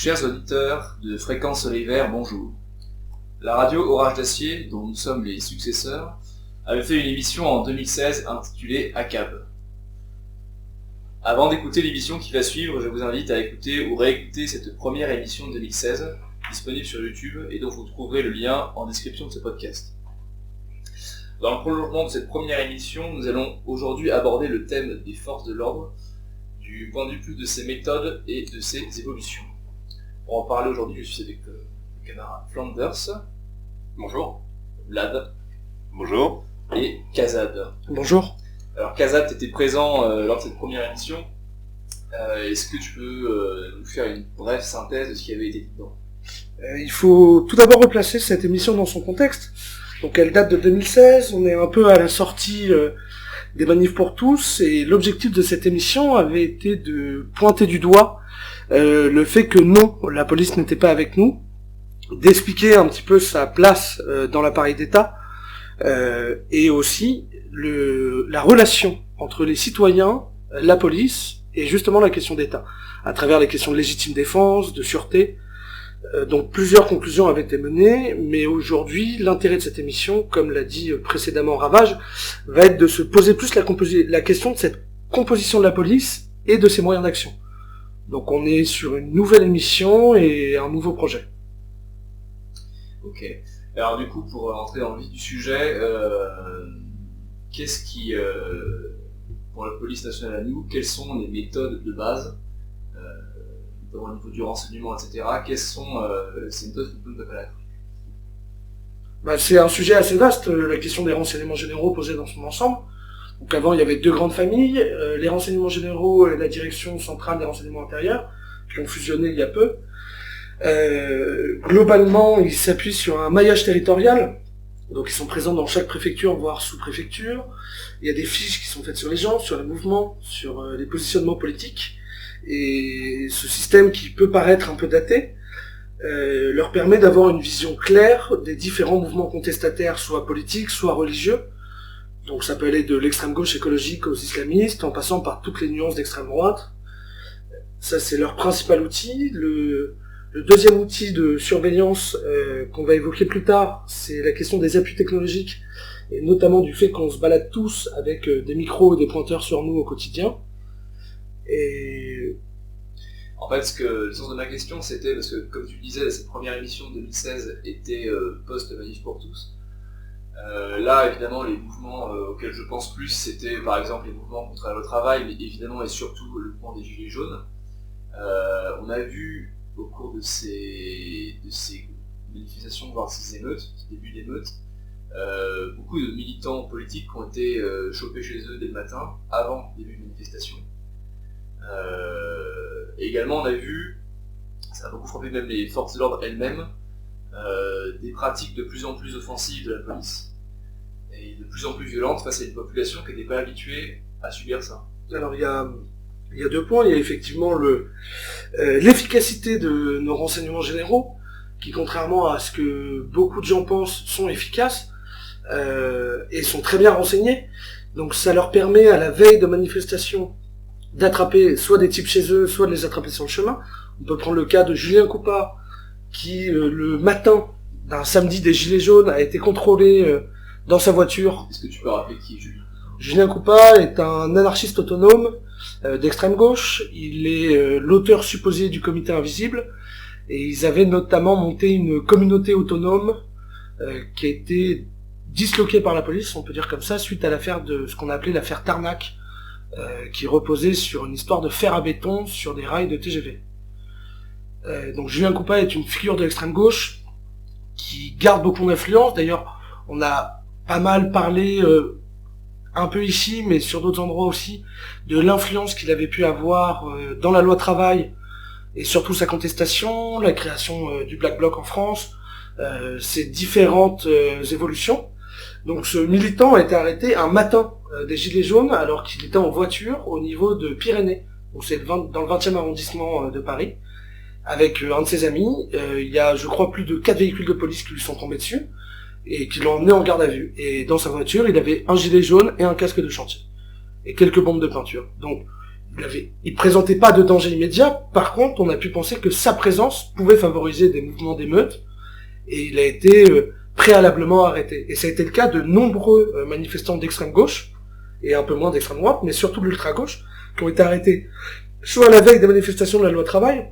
Chers auditeurs de Fréquence Olivaire, bonjour. La radio Orage d'Acier, dont nous sommes les successeurs, avait fait une émission en 2016 intitulée ACAB. Avant d'écouter l'émission qui va suivre, je vous invite à écouter ou réécouter cette première émission de 2016, disponible sur YouTube et dont vous trouverez le lien en description de ce podcast. Dans le prolongement de cette première émission, nous allons aujourd'hui aborder le thème des forces de l'ordre, du point de vue de ses méthodes et de ses évolutions. Pour en parler aujourd'hui, je suis avec le camarade Flanders. Bonjour. Vlad. Bonjour. Et Kazad. Bonjour. Alors Kazad, tu étais présent lors de cette première émission. Est-ce que tu peux nous faire une brève synthèse de ce qui avait été dit dedans ? Il faut tout d'abord replacer cette émission dans son contexte. Donc elle date de 2016, on est un peu à la sortie des manifs pour tous, et l'objectif de cette émission avait été de pointer du doigt le fait que non, la police n'était pas avec nous, d'expliquer un petit peu sa place dans l'appareil d'État, et aussi la relation entre les citoyens, la police, et justement la question d'État, à travers les questions de légitime défense, de sûreté. Donc plusieurs conclusions avaient été menées, mais aujourd'hui, l'intérêt de cette émission, comme l'a dit précédemment Ravage, va être de se poser plus la question de cette composition de la police et de ses moyens d'action. Donc on est sur une nouvelle émission et un nouveau projet. Ok. Alors du coup, pour entrer dans le vif du sujet, qu'est-ce qui, pour la police nationale à nous, quelles sont les méthodes de base au niveau du renseignement, etc. Quelles sont ces méthodes qu'on peut connaître ? C'est un sujet assez vaste, la question des renseignements généraux posée dans son ensemble. Donc avant, il y avait deux grandes familles, les renseignements généraux et la direction centrale des renseignements intérieurs, qui ont fusionné il y a peu. Globalement, ils s'appuient sur un maillage territorial, donc ils sont présents dans chaque préfecture, voire sous-préfecture. Il y a des fiches qui sont faites sur les gens, sur les mouvements, sur les positionnements politiques. Et ce système, qui peut paraître un peu daté, leur permet d'avoir une vision claire des différents mouvements contestataires, soit politiques, soit religieux. Donc ça peut aller de l'extrême gauche écologique aux islamistes, en passant par toutes les nuances d'extrême droite. Ça, c'est leur principal outil. Le deuxième outil de surveillance qu'on va évoquer plus tard, c'est la question des appuis technologiques, et notamment du fait qu'on se balade tous avec des micros et des pointeurs sur nous au quotidien. Et en fait, le sens de ma question, c'était parce que, comme tu le disais, cette première émission de 2016 était post-Manif pour tous. Là, évidemment, les mouvements auxquels je pense plus, c'était par exemple les mouvements contre le travail, mais évidemment et surtout le mouvement des Gilets jaunes. On a vu au cours de ces manifestations, voire ces émeutes, ces débuts d'émeutes, beaucoup de militants politiques qui ont été chopés chez eux dès le matin, avant le début de manifestation. Et également on a vu, ça a beaucoup frappé même les forces de l'ordre elles-mêmes, des pratiques de plus en plus offensives de la police et de plus en plus violentes face à une population qui n'était pas habituée à subir ça. Alors il y a deux points. Il y a effectivement l'efficacité de nos renseignements généraux, qui, contrairement à ce que beaucoup de gens pensent, sont efficaces et sont très bien renseignés. Donc ça leur permet, à la veille de manifestations, d'attraper soit des types chez eux, soit de les attraper sur le chemin. On peut prendre le cas de Julien Coupa, qui le matin d'un samedi des Gilets jaunes a été contrôlé dans sa voiture. Est-ce que tu peux rappeler qui est Julien ? Julien Coupa est un anarchiste autonome d'extrême gauche. Il est l'auteur supposé du Comité Invisible, et ils avaient notamment monté une communauté autonome qui a été disloquée par la police, on peut dire comme ça, suite à l'affaire de ce qu'on a appelé l'affaire Tarnac, qui reposait sur une histoire de fer à béton sur des rails de TGV. Donc Julien Coupa est une figure de l'extrême gauche qui garde beaucoup d'influence. D'ailleurs, on a pas mal parlé, un peu ici, mais sur d'autres endroits aussi, de l'influence qu'il avait pu avoir dans la loi travail, et surtout sa contestation, la création du Black Bloc en France, ces différentes évolutions. Donc ce militant a été arrêté un matin des Gilets jaunes, alors qu'il était en voiture au niveau de Pyrénées. Donc c'est dans le 20e arrondissement de Paris, avec un de ses amis. Il y a, je crois, plus de 4 véhicules de police qui lui sont tombés dessus, et qui l'ont emmené en garde à vue. Et dans sa voiture, il avait un gilet jaune et un casque de chantier, et quelques bombes de peinture. Donc il présentait pas de danger immédiat. Par contre, on a pu penser que sa présence pouvait favoriser des mouvements d'émeute, et il a été préalablement arrêté. Et ça a été le cas de nombreux manifestants d'extrême gauche, et un peu moins d'extrême droite, mais surtout de l'ultra-gauche, qui ont été arrêtés soit à la veille des manifestations de la loi travail,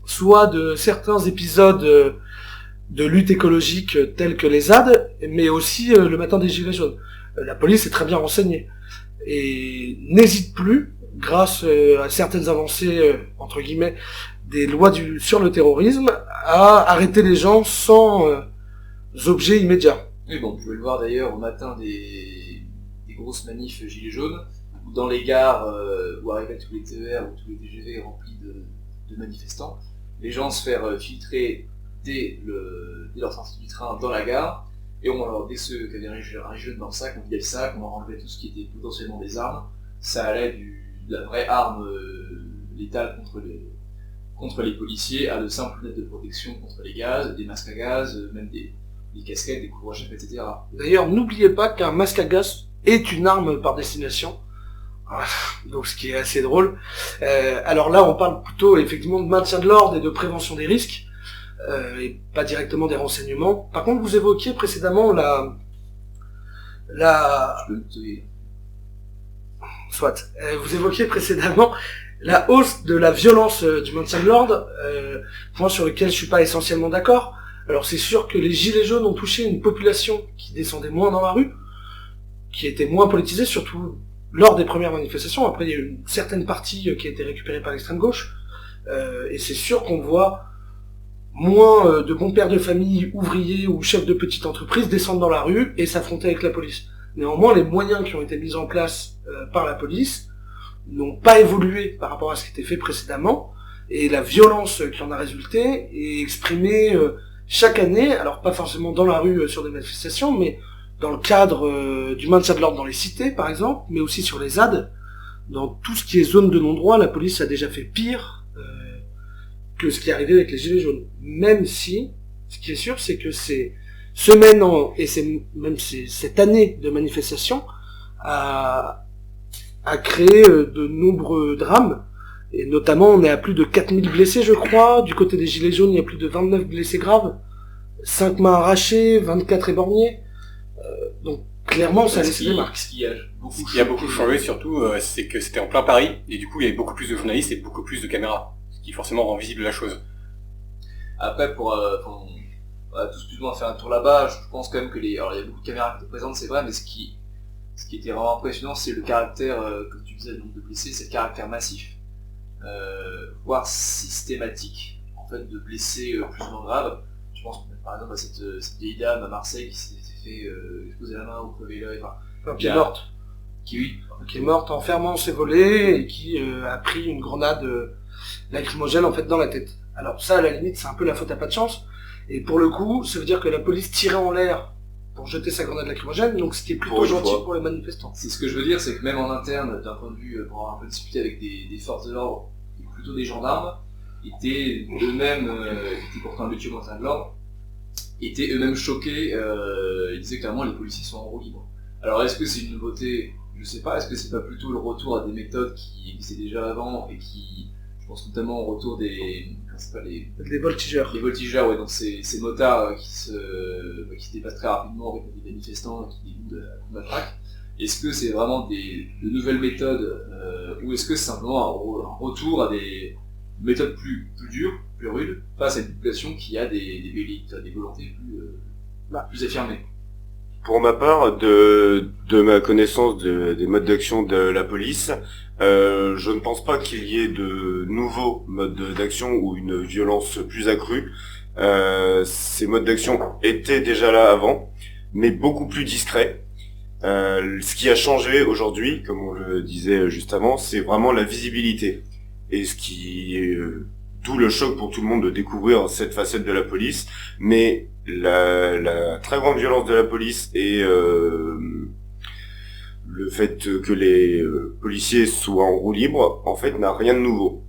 soit de certains épisodes de lutte écologique tels que les ZAD, mais aussi le matin des Gilets jaunes. La police est très bien renseignée, et n'hésite plus, grâce à certaines avancées, entre guillemets, des lois sur le terrorisme, à arrêter les gens sans objets immédiats. Oui, bon, vous pouvez le voir d'ailleurs au matin des grosses manifs Gilets jaunes, où dans les gares où arrivaient tous les TER ou tous les TGV remplis de manifestants, les gens se faire filtrer dès leur sortie du train dans la gare, et dès ceux qui avaient un jeune dans le sac, on vidait le sac, on leur enlevait tout ce qui était potentiellement des armes. Ça allait de la vraie arme létale contre les policiers à de simples lunettes de protection contre les gaz, des masques à gaz, même des casquettes, des couvre-chefs, etc. D'ailleurs, n'oubliez pas qu'un masque à gaz est une arme par destination. Donc ce qui est assez drôle. Alors là, on parle plutôt effectivement de maintien de l'ordre et de prévention des risques, et pas directement des renseignements. Par contre, vous évoquiez précédemment vous évoquiez précédemment la hausse de la violence du maintien de l'ordre, point sur lequel je suis pas essentiellement d'accord. Alors c'est sûr que les gilets jaunes ont touché une population qui descendait moins dans la rue, qui était moins politisée, surtout lors des premières manifestations. Après, il y a eu une certaine partie qui a été récupérée par l'extrême gauche, et c'est sûr qu'on voit moins de bons pères de famille, ouvriers ou chefs de petites entreprises descendre dans la rue et s'affronter avec la police. Néanmoins, les moyens qui ont été mis en place par la police n'ont pas évolué par rapport à ce qui était fait précédemment, et la violence qui en a résulté est exprimée chaque année, alors pas forcément dans la rue sur des manifestations, mais dans le cadre du maintien de l'ordre dans les cités, par exemple, mais aussi sur les ZAD. Dans tout ce qui est zone de non-droit, la police a déjà fait pire que ce qui est arrivé avec les Gilets jaunes. Même si, ce qui est sûr, c'est que ces semaines et cette année de manifestation a créé de nombreux drames, et notamment on est à plus de 4000 blessés, je crois. Du côté des Gilets jaunes, il y a plus de 29 blessés graves, 5 mains arrachées, 24 éborgnés. Donc clairement, ça a laissé des marques. Ce qui a beaucoup changé surtout, c'est que c'était en plein Paris, et du coup il y avait beaucoup plus de journalistes et beaucoup plus de caméras, ce qui forcément rend visible la chose. Après, on va tous plus ou moins faire un tour là-bas, je pense quand même que alors il y a beaucoup de caméras qui étaient présentes, c'est vrai, mais ce qui était vraiment impressionnant, c'est le caractère, comme tu disais, le nombre de blessés, c'est le caractère massif, voire systématique, en fait, de blessés plus ou moins graves. Je pense par exemple à cette vieille dame à Marseille qui s'est fait exploser la main ou crever l'œil, qui est morte. Qui est morte en fermant ses volets et qui a pris une grenade lacrymogène en fait dans la tête. Alors ça, à la limite, c'est un peu la faute à pas de chance. Et pour le coup, ça veut dire que la police tirait en l'air pour jeter sa grenade lacrymogène, donc ce qui est plutôt gentil pour les manifestants. C'est ce que je veux dire, c'est que même en interne, d'un point de vue, pour avoir un peu discuté avec des forces de l'ordre, et plutôt des gendarmes, étaient eux-mêmes, qui étaient pourtant habitués au maintien de l'ordre, étaient eux-mêmes choqués, ils disaient clairement les policiers sont en roue libre. Alors est-ce que c'est une nouveauté? Je sais pas, est-ce que c'est pas plutôt le retour à des méthodes qui existaient déjà avant et qui, je pense notamment au retour des voltigeurs. Les voltigeurs, ouais, donc ces motards qui se dépassent très rapidement avec des manifestants qui dégoûtent de la traque. Est-ce que c'est vraiment de nouvelles méthodes ou est-ce que c'est simplement un retour à des méthodes plus dures, plus rudes, face à une population qui a des volontés plus affirmées? Pour ma part, de ma connaissance des modes d'action de la police, je ne pense pas qu'il y ait de nouveaux modes d'action ou une violence plus accrue. Ces modes d'action étaient déjà là avant, mais beaucoup plus discrets. Ce qui a changé aujourd'hui, comme on le disait juste avant, c'est vraiment la visibilité. Et ce qui est d'où le choc pour tout le monde de découvrir cette facette de la police, mais la très grande violence de la police et le fait que les policiers soient en roue libre, en fait, n'a rien de nouveau.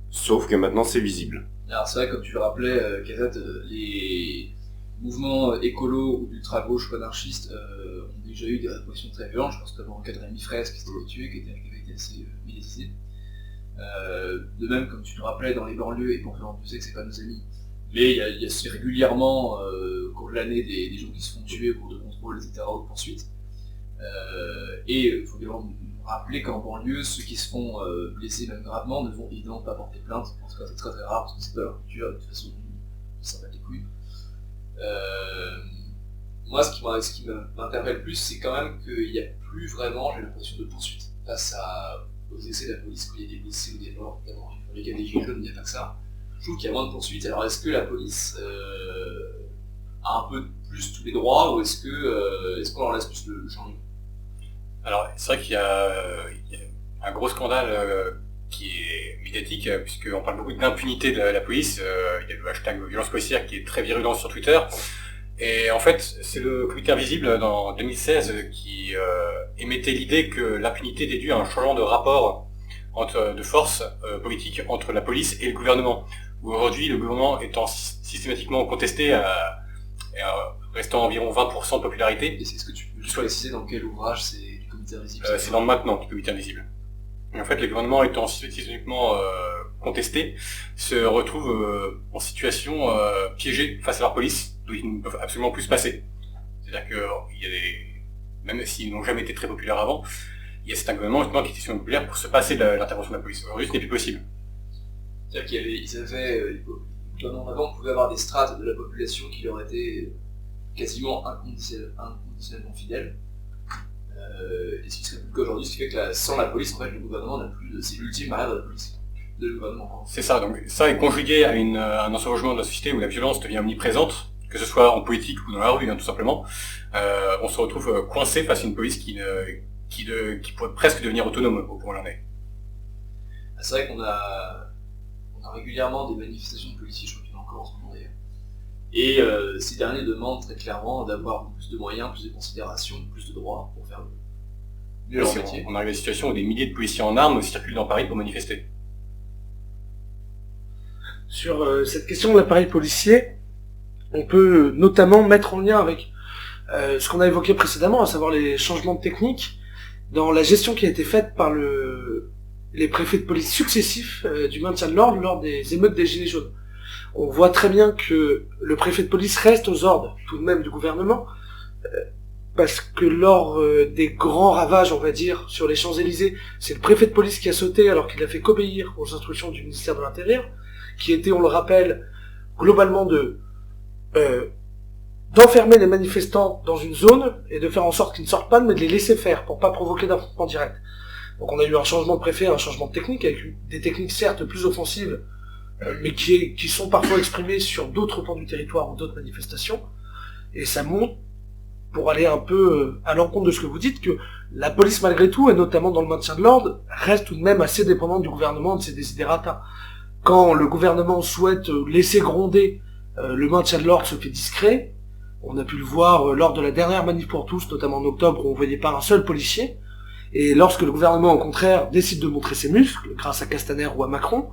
Sauf que maintenant, c'est visible. Alors c'est vrai, comme tu le rappelais, Kazat, les mouvements écolos ou d'ultra-gauche ou anarchistes ont déjà eu des répressions très violentes, je pense notamment au cas de Rémi Fraisse qui s'était tué, qui avait été assez médiatisé. De même, comme tu le rappelais, dans les banlieues, et pour faire en plus que c'est pas nos amis, mais il y a régulièrement, au cours de l'année, des gens qui se font tuer au cours de contrôles, etc., ou de poursuites. Et il faut également rappeler qu'en banlieue, ceux qui se font blesser même gravement ne vont évidemment pas porter plainte. En tout cas, c'est très très rare parce que c'est pas leur culture, de toute façon, ça va les couilles. Moi, ce qui m'interpelle plus, c'est quand même qu'il n'y a plus vraiment, j'ai l'impression, de poursuite face aux essais de la police, quand il y a des blessés ou des morts, notamment. Dans les cas des gilets jaunes, il n'y a pas que ça. Je trouve qu'il y a moins de poursuites. Alors, est-ce que la police a un peu plus tous les droits, ou est-ce qu'on leur laisse plus le champ libre? Alors, c'est vrai qu'il y a un gros scandale qui est médiatique, puisqu'on parle beaucoup d'impunité de la police. Il y a le hashtag violence policière qui est très virulent sur Twitter. Et en fait, c'est le comité invisible dans 2016 qui émettait l'idée que l'impunité déduit un changement de rapport de force politique entre la police et le gouvernement. Où aujourd'hui, le gouvernement étant systématiquement contesté, restant environ 20% de popularité. Et c'est ce que tu peux préciser dans quel ouvrage c'est du comité invisible? C'est dans Maintenant du comité invisible. Et en fait, les gouvernements étant systématiquement contestés, se retrouvent en situation piégée face à leur police, d'où ils ne peuvent absolument plus se passer. C'est-à-dire que même s'ils n'ont jamais été très populaires avant, il y a certains gouvernements justement qui étaient suffisamment populaires pour se passer de l'intervention de la police. Aujourd'hui, ce n'est plus possible. C'est-à-dire les gouvernements d'avant pouvaient avoir des strates de la population qui leur étaient quasiment inconditionnellement fidèles. Et ce qui serait plus qu'aujourd'hui, ce qui fait que sans la police, en fait, le gouvernement n'a plus c'est l'ultime barrière de la police. De le gouvernement. C'est ça, donc ça est conjugué à un ensauvagement de la société où la violence devient omniprésente, que ce soit en politique ou dans la rue, tout simplement. On se retrouve coincé face à une police qui pourrait presque devenir autonome au point où l'on est. C'est vrai qu'on a régulièrement des manifestations de policiers, je crois qu'il y en a encore en ce moment d'ailleurs. Et ces derniers demandent très clairement d'avoir plus de moyens, plus de considération, plus de droits pour faire mieux leur métier. On arrive à une situation où des milliers de policiers en armes circulent dans Paris pour manifester. Sur cette question de l'appareil policier, on peut notamment mettre en lien avec ce qu'on a évoqué précédemment, à savoir les changements de technique dans la gestion qui a été faite par les préfets de police successifs du maintien de l'ordre lors des émeutes des Gilets jaunes. On voit très bien que le préfet de police reste aux ordres tout de même du gouvernement, parce que lors des grands ravages, on va dire, sur les Champs-Élysées, c'est le préfet de police qui a sauté alors qu'il a fait qu'obéir aux instructions du ministère de l'Intérieur, qui était, on le rappelle, globalement d'enfermer les manifestants dans une zone et de faire en sorte qu'ils ne sortent pas, mais de les laisser faire pour pas provoquer d'affrontement direct. Donc on a eu un changement de préfet, un changement de technique, avec des techniques certes plus offensives, mais qui sont parfois exprimées sur d'autres pans du territoire ou d'autres manifestations, et ça montre, pour aller un peu à l'encontre de ce que vous dites, que la police malgré tout, et notamment dans le maintien de l'ordre, reste tout de même assez dépendante du gouvernement, de ses desiderata. Quand le gouvernement souhaite laisser gronder le maintien de l'ordre se fait discret, on a pu le voir lors de la dernière manif pour tous, notamment en octobre, où on voyait pas un seul policier, et lorsque le gouvernement au contraire décide de montrer ses muscles, grâce à Castaner ou à Macron,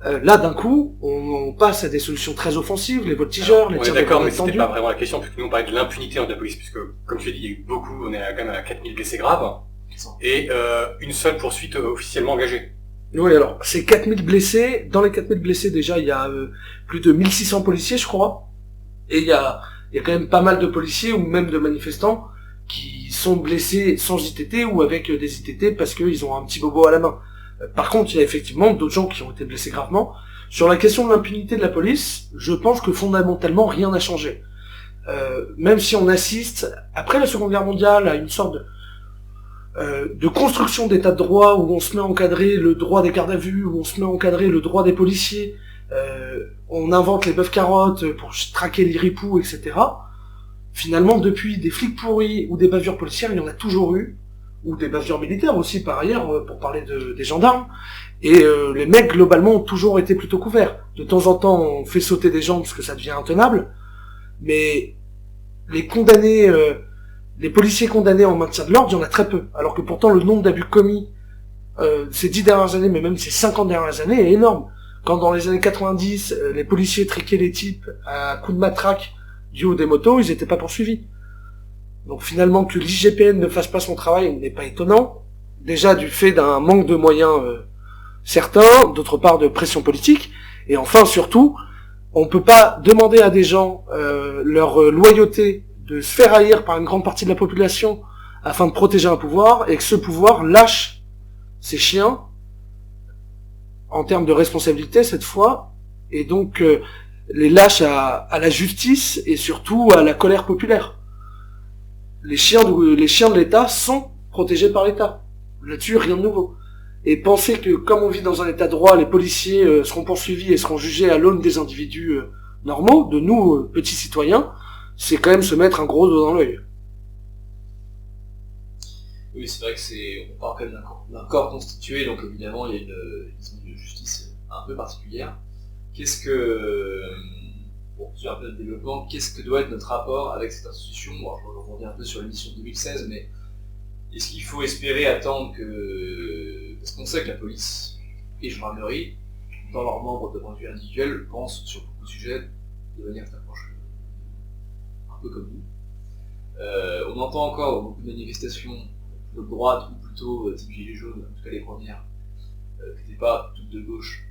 là d'un coup, on passe à des solutions très offensives, les voltigeurs, les tirs de balles d'accord, mais tendus. c'était pas vraiment la question, puisque nous on parlait de l'impunité de la police, puisque, comme tu l'as dit, il y a eu beaucoup, on est quand même à 4000 blessés graves, et une seule poursuite officiellement engagée. Oui, alors, c'est 4000 blessés. Dans les 4000 blessés, déjà, il y a plus de 1600 policiers, je crois. Et il y a quand même pas mal de policiers, ou même de manifestants, qui sont blessés sans ITT, ou avec des ITT parce qu'ils ont un petit bobo à la main. Par contre, il y a effectivement d'autres gens qui ont été blessés gravement. Sur la question de l'impunité de la police, je pense que fondamentalement, rien n'a changé. Même si on assiste, après la Seconde Guerre mondiale, à une sorte de construction d'état de droit où on se met à encadrer le droit des gardes à vue, où on se met à encadrer le droit des policiers, on invente les bœufs carottes pour traquer les ripoux, etc. Finalement, depuis des flics pourris ou des bavures policières, il y en a toujours eu, ou des bavures militaires aussi par ailleurs, pour parler des gendarmes, et les mecs globalement ont toujours été plutôt couverts. De temps en temps, on fait sauter des gens parce que ça devient intenable, mais les condamnés... les policiers condamnés en maintien de l'ordre, il y en a très peu. Alors que pourtant, le nombre d'abus commis ces 10 dernières années, mais même ces 50 dernières années, est énorme. Quand dans les années 90, les policiers triquaient les types à coups de matraque du haut des motos, ils n'étaient pas poursuivis. Donc finalement que l'IGPN ne fasse pas son travail n'est pas étonnant, déjà du fait d'un manque de moyens certains, d'autre part de pression politique, et enfin surtout, on peut pas demander à des gens leur loyauté de se faire haïr par une grande partie de la population afin de protéger un pouvoir, et que ce pouvoir lâche ses chiens en termes de responsabilité cette fois, et donc les lâche à la justice et surtout à la colère populaire. Les chiens de l'État sont protégés par l'État. Là-dessus, rien de nouveau. Et penser que, comme on vit dans un État de droit, les policiers seront poursuivis et seront jugés à l'aune des individus normaux, de nous, petits citoyens, c'est quand même se mettre un gros doigt dans l'œil. Oui, c'est vrai que on parle quand même d'un corps constitué, donc évidemment, il y a une justice un peu particulière. Sur un peu de développement, qu'est-ce que doit être notre rapport avec cette institution? Alors, je rebondis un peu sur l'émission de 2016, mais est-ce qu'il faut espérer attendre parce qu'on sait que la police et gendarmerie, dans leurs membres de point de vue individuel, pensent sur beaucoup de sujets de manière très proche, un peu comme nous. On entend encore beaucoup de manifestations de droite, ou plutôt type gilets jaunes, en tout cas les premières, qui n'étaient pas toutes de gauche.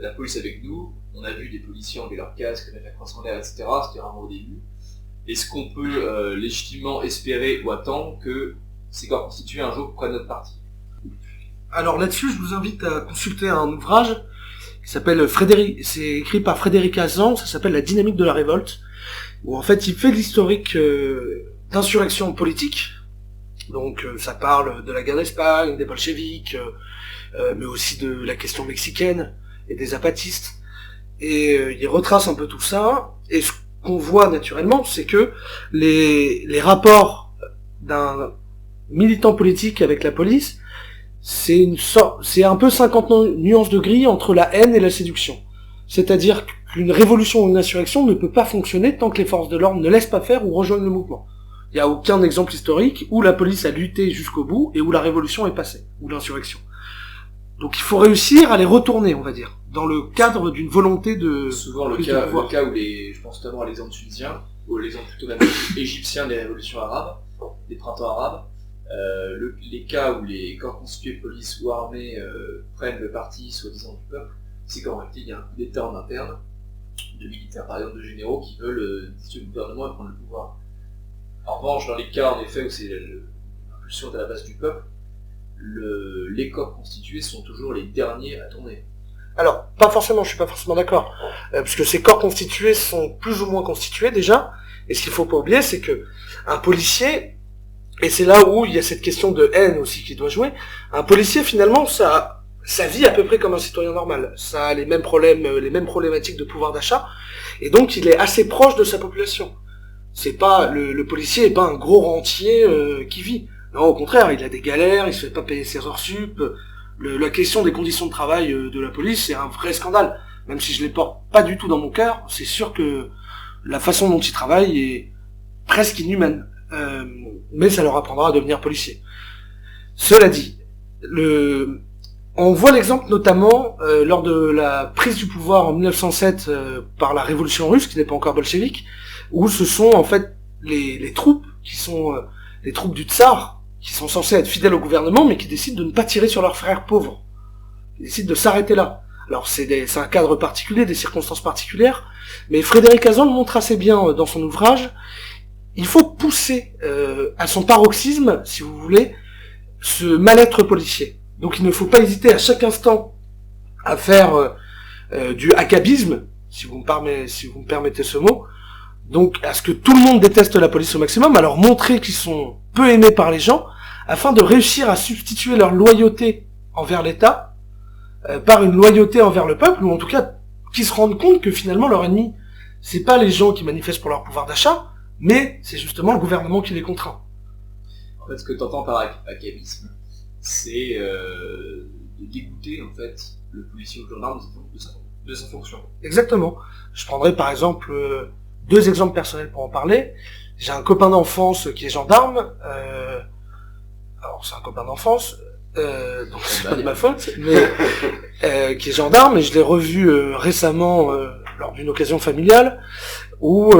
La police avec nous, on a vu des policiers enlever leur casque, mettre la crosse en l'air, etc. C'était vraiment au début. Est-ce qu'on peut légitimement espérer ou attendre que ces corps constitués un jour prennent notre parti? Alors là-dessus, je vous invite à consulter un ouvrage qui s'appelle c'est écrit par Frédéric Hazan, ça s'appelle La dynamique de la révolte, où en fait il fait l'historique d'insurrection politique. Donc ça parle de la guerre d'Espagne, des bolcheviks, mais aussi de la question mexicaine et des zapatistes. Et il retrace un peu tout ça, et ce qu'on voit naturellement, c'est que les rapports d'un militant politique avec la police, c'est un peu 50 nuances de gris entre la haine et la séduction. C'est-à-dire qu'une révolution ou une insurrection ne peut pas fonctionner tant que les forces de l'ordre ne laissent pas faire ou rejoignent le mouvement. Il n'y a aucun exemple historique où la police a lutté jusqu'au bout et où la révolution est passée, ou l'insurrection. Donc il faut réussir à les retourner, on va dire, dans le cadre d'une volonté de... Souvent le cas où je pense notamment à l'exemple tunisien, ou l'exemple plutôt même égyptien des révolutions arabes, des printemps arabes, les cas où les corps constitués de police ou armés prennent le parti soi-disant du peuple, c'est qu'en réalité il y a un coup d'état en interne, de militaires par exemple, de généraux qui veulent dissoudre le gouvernement et prendre le pouvoir. En revanche, dans les cas en effet où c'est l'impulsion de la base du peuple, les corps constitués sont toujours les derniers à tourner. Alors, je suis pas forcément d'accord, parce que ces corps constitués sont plus ou moins constitués déjà, et ce qu'il faut pas oublier, c'est que un policier, et c'est là où il y a cette question de haine aussi qui doit jouer, un policier finalement, ça vit à peu près comme un citoyen normal, ça a les mêmes problèmes, les mêmes problématiques de pouvoir d'achat, et donc il est assez proche de sa population. C'est pas, le policier est pas un gros rentier qui vit. Non, au contraire, il a des galères, il se fait pas payer ses heures sup. La question des conditions de travail de la police, c'est un vrai scandale. Même si je les porte pas du tout dans mon cœur, c'est sûr que la façon dont ils travaillent est presque inhumaine. Mais ça leur apprendra à devenir policiers. Cela dit, on voit l'exemple notamment lors de la prise du pouvoir en 1907 par la révolution russe, qui n'est pas encore bolchevique, où ce sont en fait les troupes qui sont les troupes du tsar, qui sont censées être fidèles au gouvernement, mais qui décident de ne pas tirer sur leurs frères pauvres. Ils décident de s'arrêter là. Alors c'est un cadre particulier, des circonstances particulières, mais Frédéric Hazan le montre assez bien dans son ouvrage. Il faut pousser à son paroxysme, si vous voulez, ce mal-être policier. Donc il ne faut pas hésiter à chaque instant à faire du hackabisme, si vous me permettez ce mot, donc à ce que tout le monde déteste la police au maximum, à leur montrer qu'ils sont peu aimés par les gens, afin de réussir à substituer leur loyauté envers l'État par une loyauté envers le peuple, ou en tout cas qu'ils se rendent compte que finalement leur ennemi, c'est pas les gens qui manifestent pour leur pouvoir d'achat, mais c'est justement le gouvernement qui les contraint. En fait, ce que tu entends par hackabisme, c'est de dégoûter en fait le policier ou le gendarme de sa fonction. Exactement. Je prendrai par exemple 2 exemples personnels pour en parler. J'ai un copain d'enfance qui est gendarme. Alors c'est un copain d'enfance, donc c'est pas de ma faute, mais qui est gendarme, et je l'ai revu récemment lors d'une occasion familiale où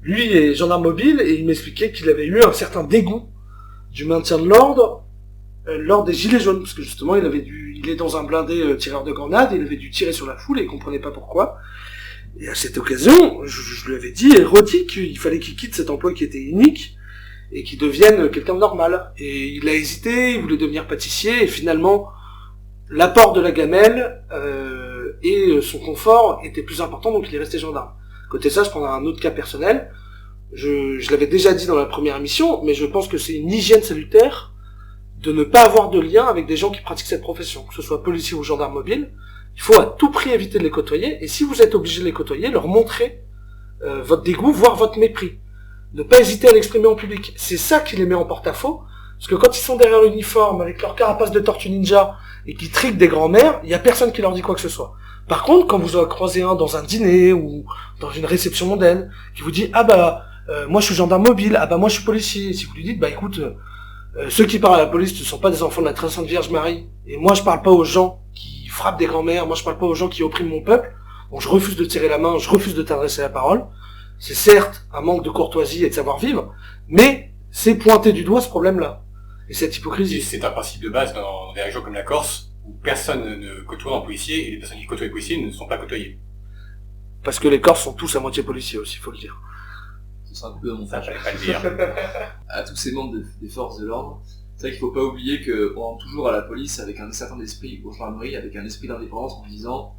Lui est gendarme mobile et il m'expliquait qu'il avait eu un certain dégoût du maintien de l'ordre lors des Gilets jaunes, parce que justement il est dans un blindé tireur de grenades, et il avait dû tirer sur la foule et il comprenait pas pourquoi. Et à cette occasion, je lui avais dit, redit qu'il fallait qu'il quitte cet emploi qui était unique et qu'il devienne quelqu'un de normal. Et il a hésité, il voulait devenir pâtissier, et finalement, l'apport de la gamelle et son confort était plus important, donc il est resté gendarme. Côté ça, je prends un autre cas personnel. Je l'avais déjà dit dans la première émission, mais je pense que c'est une hygiène salutaire de ne pas avoir de lien avec des gens qui pratiquent cette profession, que ce soit policier ou gendarme mobile. Il faut à tout prix éviter de les côtoyer, et si vous êtes obligé de les côtoyer, leur montrer votre dégoût, voire votre mépris. Ne pas hésiter à l'exprimer en public. C'est ça qui les met en porte-à-faux, parce que quand ils sont derrière l'uniforme, avec leur carapace de tortue ninja, et qui triquent des grands-mères, il y a personne qui leur dit quoi que ce soit. Par contre, quand vous en croisez un dans un dîner, ou dans une réception mondaine, qui vous dit, moi je suis gendarme mobile, moi je suis policier, et si vous lui dites, écoute, ceux qui parlent à la police ne sont pas des enfants de la très sainte Vierge Marie, et moi je parle pas aux gens qui frappent des grands-mères, moi je parle pas aux gens qui oppriment mon peuple, donc je refuse de tirer la main, je refuse de t'adresser la parole. C'est certes un manque de courtoisie et de savoir-vivre, mais c'est pointer du doigt ce problème-là, et cette hypocrisie. Et c'est un principe de base dans des régions comme la Corse, où personne ne côtoie un policier, et les personnes qui côtoient les policiers ne sont pas côtoyées. Parce que les Corses sont tous à moitié policiers aussi, faut le dire. Ce sera un coup de montage. Ça, j'allais pas le dire. À tous ces membres des forces de l'ordre, c'est vrai qu'il faut pas oublier qu'on rentre toujours à la police avec un certain esprit, aux gendarmeries, avec un esprit d'indépendance en disant,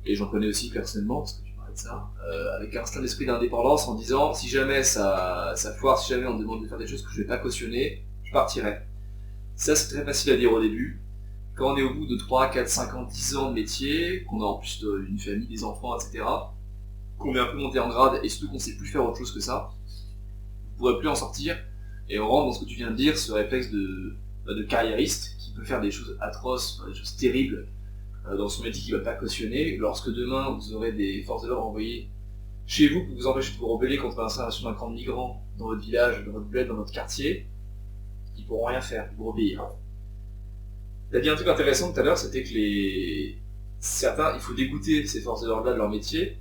et j'en connais aussi personnellement, parce que tu parlais de ça, avec un certain esprit d'indépendance en disant, si jamais ça foire, si jamais on me demande de faire des choses que je vais pas cautionner, je partirai. Ça, c'est très facile à dire au début. Quand on est au bout de 3, 4, 5 ans, 10 ans de métier, qu'on a en plus une famille, des enfants, etc., qu'on est un peu monté en grade, et surtout qu'on sait plus faire autre chose que ça, on pourrait plus en sortir, et on rentre dans ce que tu viens de dire, ce réflexe de carriériste, qui peut faire des choses atroces, des choses terribles, dans son métier qu'il va pas cautionner, lorsque demain vous aurez des forces de l'ordre envoyées chez vous pour vous empêcher de vous rebeller contre l'installation d'un camp de migrants dans votre village, dans votre bled, dans votre quartier, ils pourront rien faire, ils vous obéir. T'as dit un truc intéressant tout à l'heure, c'était que certains, il faut dégoûter ces forces de l'ordre-là de leur métier,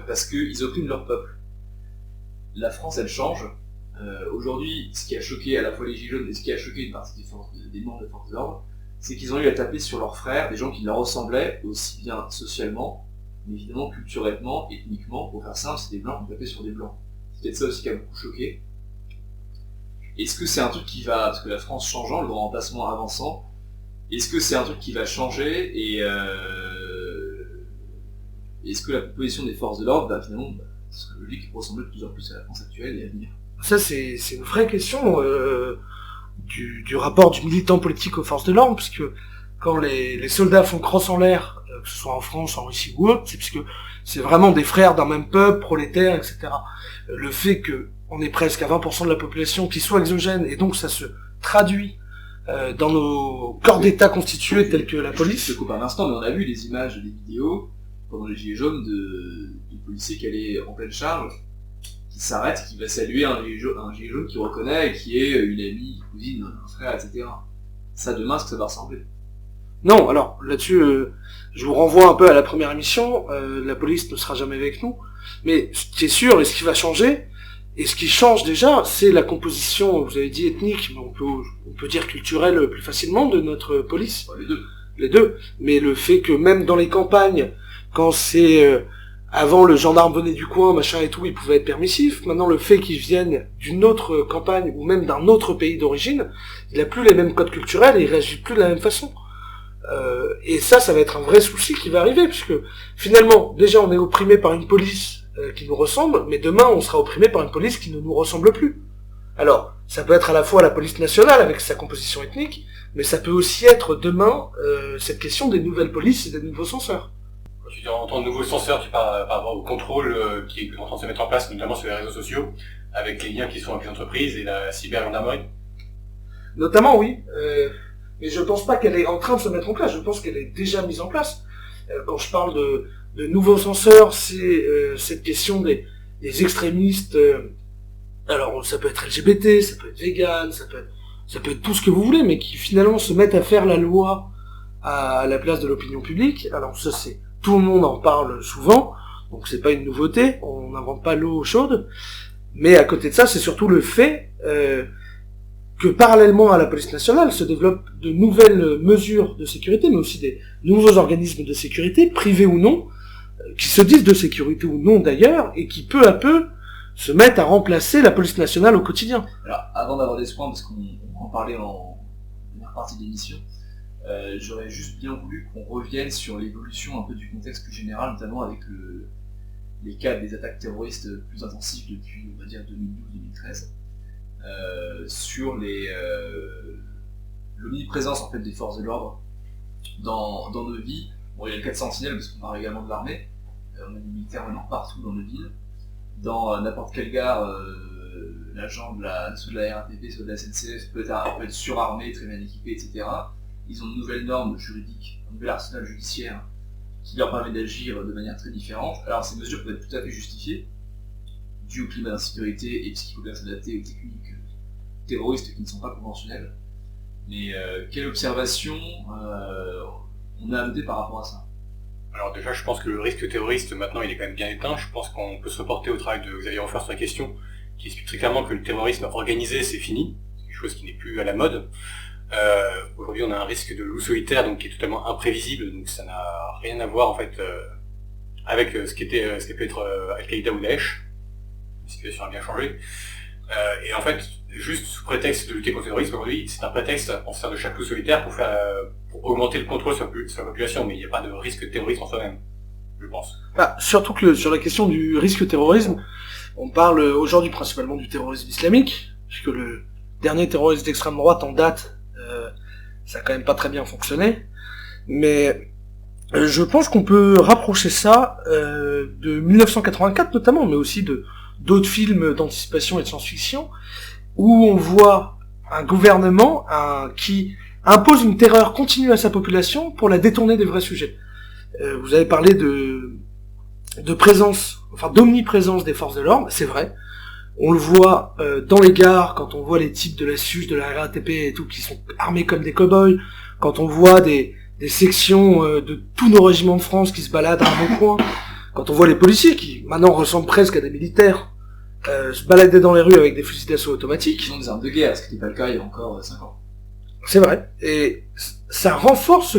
parce qu'ils oppriment leur peuple. La France, elle change. Aujourd'hui, ce qui a choqué à la fois les Gilets jaunes et ce qui a choqué une partie des membres des forces de l'ordre, c'est qu'ils ont eu à taper sur leurs frères, des gens qui leur ressemblaient, aussi bien socialement, mais évidemment culturellement, ethniquement. Pour faire simple, c'est des blancs qui tapaient sur des blancs. C'est peut-être ça aussi qui a beaucoup choqué. Est-ce que c'est un truc qui va, parce que la France changeant, le grand remplacement avançant, est-ce que c'est un truc qui va changer, et est-ce que la position des forces de l'ordre, finalement, ce serait logique de ressembler de plus en plus à la France actuelle et à venir? Ça, c'est une vraie question du rapport du militant politique aux forces de l'ordre, puisque quand les soldats font crosse en l'air, que ce soit en France, en Russie ou autre, c'est puisque c'est vraiment des frères d'un même peuple, prolétaires, etc. Le fait que on est presque à 20% de la population qui soit exogène, et donc ça se traduit dans nos corps d'État constitués tels que la police. Je te coupe un instant, mais on a vu des images, des vidéos pendant les Gilets jaunes de policiers qui allaient en pleine charge, qui s'arrête, qui va saluer un gilet jaune qui reconnaît et qui est une amie, une cousine, un frère, etc. Ça, demain, ce que ça va ressembler. Non, alors là-dessus, je vous renvoie un peu à la première émission. La police ne sera jamais avec nous, mais ce qui est sûr et ce qui va changer, et ce qui change déjà, c'est la composition, vous avez dit ethnique, mais on peut dire culturelle plus facilement de notre police. Les deux. Mais le fait que même dans les campagnes, quand c'est avant le gendarme venait du coin, machin et tout, il pouvait être permissif. Maintenant, le fait qu'ils viennent d'une autre campagne ou même d'un autre pays d'origine, il a plus les mêmes codes culturels et il réagit plus de la même façon. Et ça va être un vrai souci qui va arriver, puisque finalement, déjà, on est opprimé par une police qui nous ressemble, mais demain, on sera opprimé par une police qui ne nous ressemble plus. Alors, ça peut être à la fois la police nationale avec sa composition ethnique, mais ça peut aussi être demain cette question des nouvelles polices et des nouveaux censeurs. Quand tu dis en tant que nouveau censeur, tu parles par rapport au contrôle qui est en train de se mettre en place, notamment sur les réseaux sociaux, avec les liens qui sont avec les entreprises et la cyber-gendarmerie. Notamment, oui. Mais je pense pas qu'elle est en train de se mettre en place, je pense qu'elle est déjà mise en place. Quand je parle de nouveaux censeurs, c'est cette question des extrémistes. Alors, ça peut être LGBT, ça peut être vegan, ça peut être tout ce que vous voulez, mais qui finalement se mettent à faire la loi à la place de l'opinion publique. Alors ça, tout le monde en parle souvent. Donc c'est pas une nouveauté, on n'invente pas l'eau chaude. Mais à côté de ça, c'est surtout le fait que parallèlement à la police nationale se développent de nouvelles mesures de sécurité, mais aussi des nouveaux organismes de sécurité, privés ou non, qui se disent de sécurité ou non d'ailleurs, et qui peu à peu se mettent à remplacer la police nationale au quotidien. Alors, avant d'aborder ce point, parce qu'on en parlait en première partie de l'émission, j'aurais juste bien voulu qu'on revienne sur l'évolution un peu du contexte plus général, notamment avec les cas des attaques terroristes plus intensives depuis, on va dire, 2012-2013, sur l'omniprésence en fait des forces de l'ordre dans nos vies. Bon, il y a le cas de Sentinelle, parce qu'on parle également de l'armée, on a des militaires maintenant partout dans nos villes. Dans n'importe quelle gare, l'agent soit de la RATP, soit de la SNCF peut être surarmé, très bien équipé, etc. Ils ont de nouvelles normes juridiques, un nouvel arsenal judiciaire qui leur permet d'agir de manière très différente. Alors ces mesures peuvent être tout à fait justifiées, dues au climat d'insécurité et parce qu'il faut bien s'adapter aux techniques terroristes qui ne sont pas conventionnelles. Mais quelle observation on a amené par rapport à ça? Alors déjà, je pense que le risque terroriste, maintenant, il est quand même bien éteint. Je pense qu'on peut se reporter au travail de Xavier Hofer sur la question, qui explique très clairement que le terrorisme organisé, c'est fini. C'est quelque chose qui n'est plus à la mode. Aujourd'hui, on a un risque de loup solitaire, donc qui est totalement imprévisible, donc ça n'a rien à voir, en fait, avec ce qui peut être Al-Qaïda ou Daesh. La situation a bien changé. Et en fait, juste sous prétexte de lutter contre le terrorisme, aujourd'hui, c'est un prétexte, on se sert de chaque loup solitaire pour augmenter le contrôle sur la population, mais il n'y a pas de risque terroriste en soi-même, je pense. Surtout que sur la question du risque terrorisme, on parle aujourd'hui principalement du terrorisme islamique, puisque le dernier terroriste d'extrême droite en date, ça a quand même pas très bien fonctionné, mais je pense qu'on peut rapprocher ça de 1984 notamment, mais aussi d'autres films d'anticipation et de science-fiction, où on voit un gouvernement qui impose une terreur continue à sa population pour la détourner des vrais sujets. Vous avez parlé de présence, enfin d'omniprésence des forces de l'ordre, c'est vrai. On le voit dans les gares, quand on voit les types de la SUGE, de la RATP et tout, qui sont armés comme des cow-boys, quand on voit des sections de tous nos régiments de France qui se baladent armes au poing, quand on voit les policiers qui maintenant ressemblent presque à des militaires, se balader dans les rues avec des fusils d'assaut automatiques. Ils ont des armes de guerre, ce qui n'était pas le cas il y a encore 5 ans. C'est vrai. Et ça renforce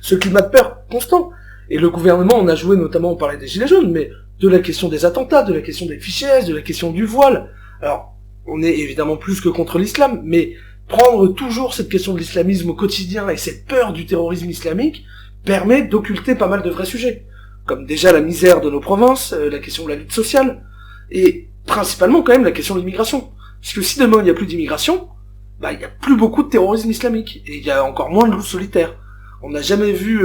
ce climat de peur constant. Et le gouvernement en a joué, notamment, on parlait des gilets jaunes, mais de la question des attentats, de la question des fichiers S, de la question du voile. Alors, on est évidemment plus que contre l'islam, mais prendre toujours cette question de l'islamisme au quotidien et cette peur du terrorisme islamique permet d'occulter pas mal de vrais sujets. Comme déjà la misère de nos provinces, la question de la lutte sociale, et principalement quand même la question de l'immigration. Parce que si demain il n'y a plus d'immigration, bah il n'y a plus beaucoup de terrorisme islamique, et il y a encore moins de loups solitaires. On n'a jamais vu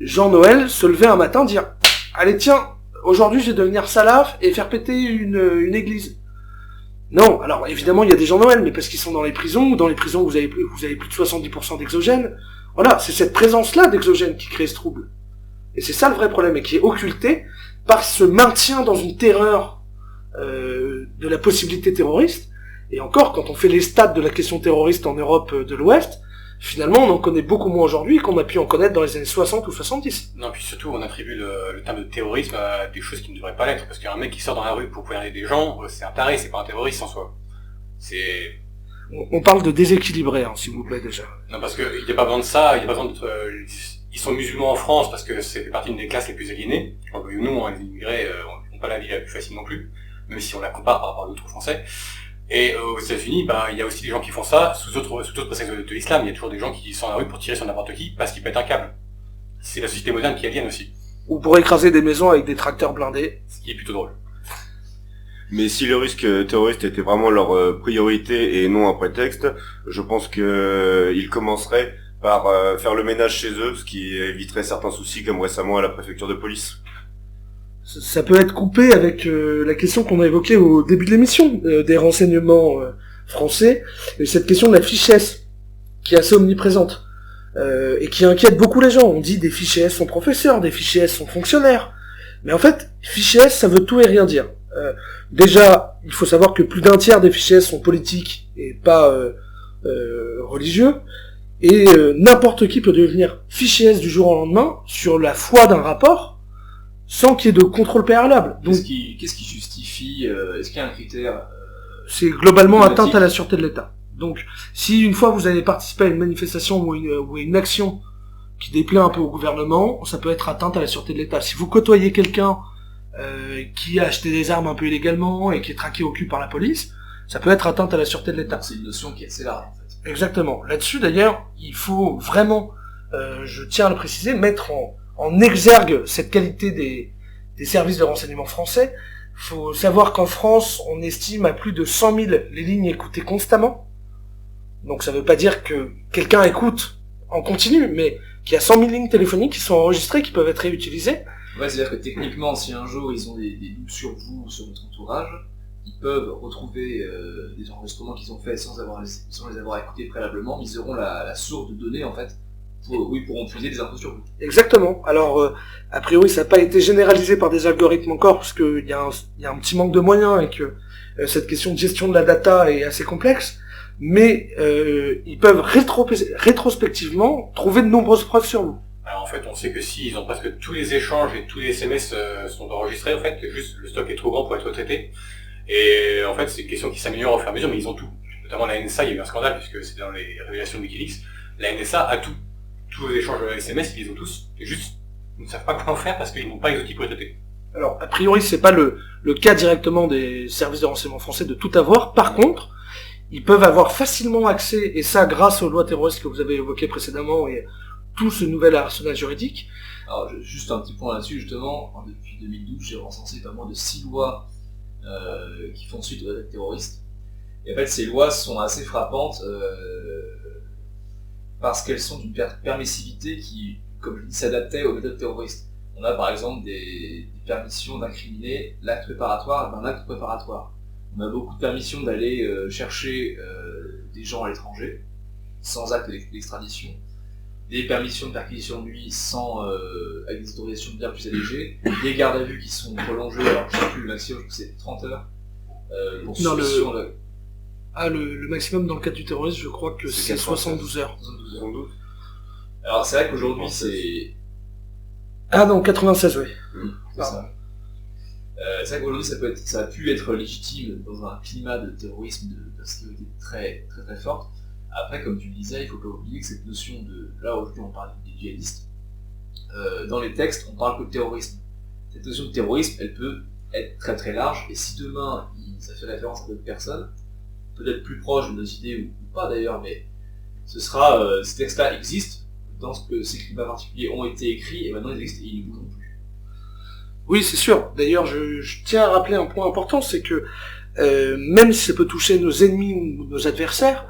Jean Noël se lever un matin dire « Allez tiens, aujourd'hui je vais devenir salaf et faire péter une église ». Non, alors évidemment il y a des Jean Noël, mais parce qu'ils sont dans les prisons, ou dans les prisons vous avez plus de 70% d'exogènes. Voilà, c'est cette présence-là d'exogènes qui crée ce trouble. Et c'est ça le vrai problème, et qui est occulté par ce maintien dans une terreur de la possibilité terroriste. Et encore, quand on fait les stats de la question terroriste en Europe de l'Ouest, finalement on en connaît beaucoup moins aujourd'hui qu'on a pu en connaître dans les années 60 ou 70. Non, puis surtout on attribue le terme de terrorisme à des choses qui ne devraient pas l'être, parce qu'un mec qui sort dans la rue pour poignarder des gens, c'est un taré, c'est pas un terroriste en soi. C'est... On parle de déséquilibré, hein, s'il vous plaît, déjà. Non, parce qu'il n'y a pas besoin de ça, il n'y a pas besoin de... Ils sont musulmans en France parce que c'est partie d'une des classes les plus aliénées. Nous, les immigrés, n'ont pas la vie la plus facile non plus, même si on la compare par rapport à d'autres Français. Et aux États-Unis, il y a aussi des gens qui font ça sous d'autres prétextes de l'islam. Il y a toujours des gens qui sont dans la rue pour tirer sur n'importe qui parce qu'ils pètent un câble. C'est la société moderne qui est aliène aussi. Ou pour écraser des maisons avec des tracteurs blindés. Ce qui est plutôt drôle. Mais si le risque terroriste était vraiment leur priorité et non un prétexte, je pense que ils commenceraient par faire le ménage chez eux, ce qui éviterait certains soucis comme récemment à la préfecture de police. Ça peut être coupé avec la question qu'on a évoquée au début de l'émission, des renseignements français, et cette question de la fichesse, qui est assez omniprésente, et qui inquiète beaucoup les gens. On dit des fichiers S sont professeurs, des fichiers S sont fonctionnaires. Mais en fait, fichiers S, ça veut tout et rien dire. Déjà, il faut savoir que plus d'un tiers des fichiers S sont politiques et pas religieux, et n'importe qui peut devenir fichier S du jour au lendemain sur la foi d'un rapport, sans qu'il y ait de contrôle préalable. Donc, Qu'est-ce qui justifie, est-ce qu'il y a un critère c'est globalement Automatique. atteinte à la sûreté de l'État. Donc, si une fois vous avez participé à une manifestation ou une action qui déplaît un peu au gouvernement, ça peut être atteinte à la sûreté de l'État. Si vous côtoyez quelqu'un qui a acheté des armes un peu illégalement et qui est traqué au cul par la police, ça peut être atteinte à la sûreté de l'État. C'est une notion qui est assez large en fait. Exactement. Là-dessus, d'ailleurs, il faut vraiment, je tiens à le préciser, mettre en exergue cette qualité des services de renseignement français. Faut savoir qu'en France, on estime à plus de 100 000 les lignes écoutées constamment. Donc ça veut pas dire que quelqu'un écoute en continu, mais qu'il y a 100 000 lignes téléphoniques qui sont enregistrées, qui peuvent être réutilisées. Ouais, c'est-à-dire que techniquement, si un jour ils ont des doutes sur vous ou sur votre entourage, ils peuvent retrouver des enregistrements qu'ils ont faits sans les avoir écoutés préalablement, mais ils auront la source de données en fait, où ils pourront puiser des infos sur vous. Exactement. Alors, a priori, ça n'a pas été généralisé par des algorithmes encore, parce qu'il y a un petit manque de moyens et que cette question de gestion de la data est assez complexe. Mais ils peuvent rétrospectivement trouver de nombreuses preuves sur vous. Alors en fait, on sait que si ils ont presque tous les échanges et tous les SMS sont enregistrés, en fait, juste le stock est trop grand pour être traité. Et en fait, c'est une question qui s'améliore au fur et à mesure, mais ils ont tout. Notamment la NSA, il y a eu un scandale, puisque c'est dans les révélations de Wikileaks. La NSA a tout. Tous les échanges SMS, ils les ont tous. Et juste, ils ne savent pas quoi en faire parce qu'ils n'ont pas les outils pour les traiter. Alors, a priori, c'est pas le cas directement des services de renseignement français de tout avoir. Par contre, ils peuvent avoir facilement accès, et ça grâce aux lois terroristes que vous avez évoquées précédemment et tout ce nouvel arsenal juridique. Alors, juste un petit point là-dessus, justement, depuis 2012, j'ai recensé pas moins de 6 lois qui font suite aux attaques terroristes. Et en fait, ces lois sont assez frappantes parce qu'elles sont d'une permissivité qui, comme je dis, s'adaptait aux méthodes terroristes. On a par exemple des permissions d'incriminer l'acte préparatoire d'un acte préparatoire. On a beaucoup de permissions d'aller chercher des gens à l'étranger, sans acte d'extradition, des permissions de perquisition de nuit avec des autorisations bien plus allégées, des gardes à vue qui sont prolongées, alors je ne sais plus le maximum, je crois que c'est 30 heures, pour suspicion de... le maximum dans le cadre du terrorisme, je crois que c'est 72 heures. 72 heures. Alors c'est vrai qu'aujourd'hui c'est... Ah non, 96, oui. C'est ça. C'est vrai qu'aujourd'hui ça a pu être légitime dans un climat de terrorisme, d'insécurité très très très forte. Après, comme tu le disais, il faut pas oublier que cette notion de... Là aujourd'hui on parle des djihadistes. Dans les textes on parle que de terrorisme. Cette notion de terrorisme, elle peut être très très large, et si demain ça fait référence à d'autres personnes, peut-être plus proches de nos idées ou pas d'ailleurs, mais ce sera... ces textes-là existent dans ce que ces climats particuliers ont été écrits, et maintenant ils existent et ils ne bougeront plus. Oui, c'est sûr. D'ailleurs, je tiens à rappeler un point important, c'est que même si ça peut toucher nos ennemis ou nos adversaires,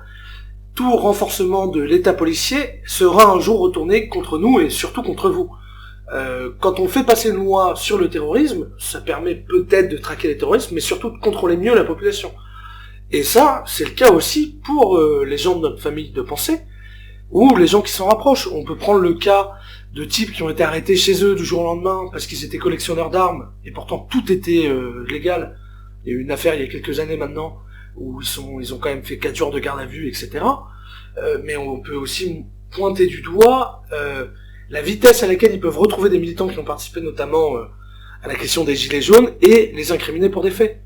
tout renforcement de l'état policier sera un jour retourné contre nous et surtout contre vous. Quand on fait passer une loi sur le terrorisme, ça permet peut-être de traquer les terroristes, mais surtout de contrôler mieux la population. Et ça, c'est le cas aussi pour les gens de notre famille de pensée, ou les gens qui s'en rapprochent. On peut prendre le cas de types qui ont été arrêtés chez eux du jour au lendemain parce qu'ils étaient collectionneurs d'armes, et pourtant tout était légal. Il y a eu une affaire il y a quelques années maintenant, où ils ont quand même fait 4 jours de garde à vue, etc. Mais on peut aussi pointer du doigt la vitesse à laquelle ils peuvent retrouver des militants qui ont participé notamment à la question des gilets jaunes et les incriminer pour des faits.